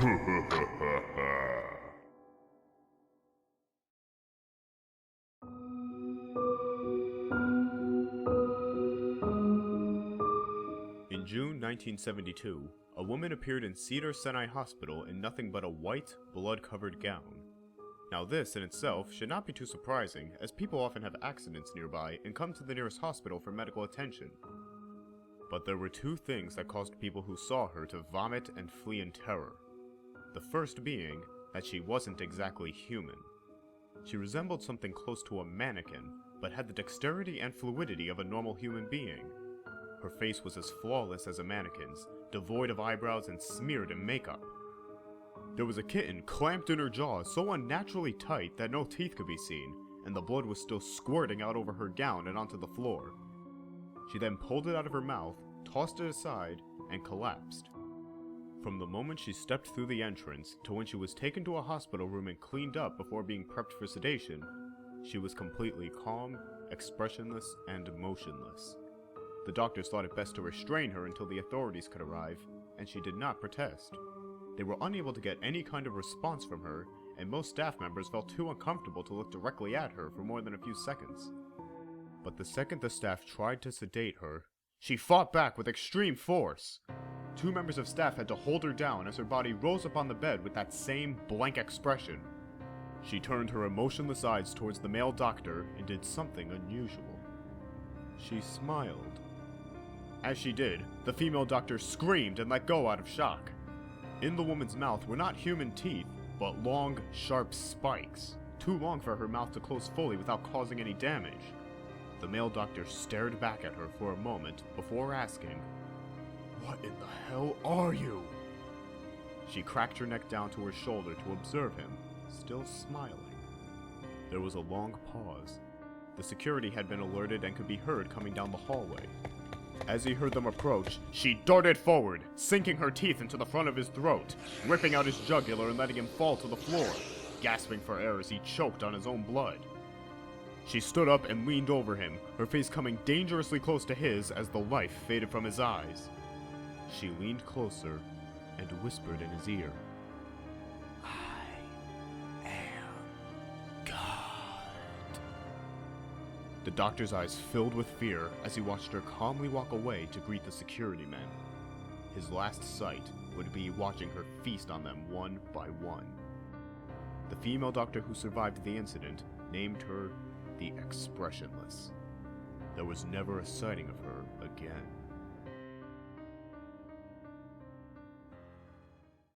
In June 1972, a woman appeared in Cedars-Sinai Hospital in nothing but a white, blood-covered gown. Now this, in itself, should not be too surprising, as people often have accidents nearby and come to the nearest hospital for medical attention. But there were two things that caused people who saw her to vomit and flee in terror. The first being that she wasn't exactly human. She resembled something close to a mannequin, but had the dexterity and fluidity of a normal human being. Her face was as flawless as a mannequin's, devoid of eyebrows and smeared in makeup. There was a kitten clamped in her jaws so unnaturally tight that no teeth could be seen, and the blood was still squirting out over her gown and onto the floor. She then pulled it out of her mouth, tossed it aside, and collapsed. From the moment she stepped through the entrance to when she was taken to a hospital room and cleaned up before being prepped for sedation, she was completely calm, expressionless, and motionless. The doctors thought it best to restrain her until the authorities could arrive, and she did not protest. They were unable to get any kind of response from her, and most staff members felt too uncomfortable to look directly at her for more than a few seconds. But the second the staff tried to sedate her, she fought back with extreme force. Two members of staff had to hold her down as her body rose up on the bed with that same blank expression. She turned her emotionless eyes towards the male doctor and did something unusual. She smiled. As she did, the female doctor screamed and let go out of shock. In the woman's mouth were not human teeth, but long, sharp spikes, too long for her mouth to close fully without causing any damage. The male doctor stared back at her for a moment before asking, "What in the hell are you?" She cracked her neck down to her shoulder to observe him, still smiling. There was a long pause. The security had been alerted and could be heard coming down the hallway. As he heard them approach, she darted forward, sinking her teeth into the front of his throat, ripping out his jugular and letting him fall to the floor, gasping for air as he choked on his own blood. She stood up and leaned over him, her face coming dangerously close to his as the life faded from his eyes. She leaned closer and whispered in his ear, "I am God." The doctor's eyes filled with fear as he watched her calmly walk away to greet the security men. His last sight would be watching her feast on them one by one. The female doctor who survived the incident named her the Expressionless. There was never a sighting of her again.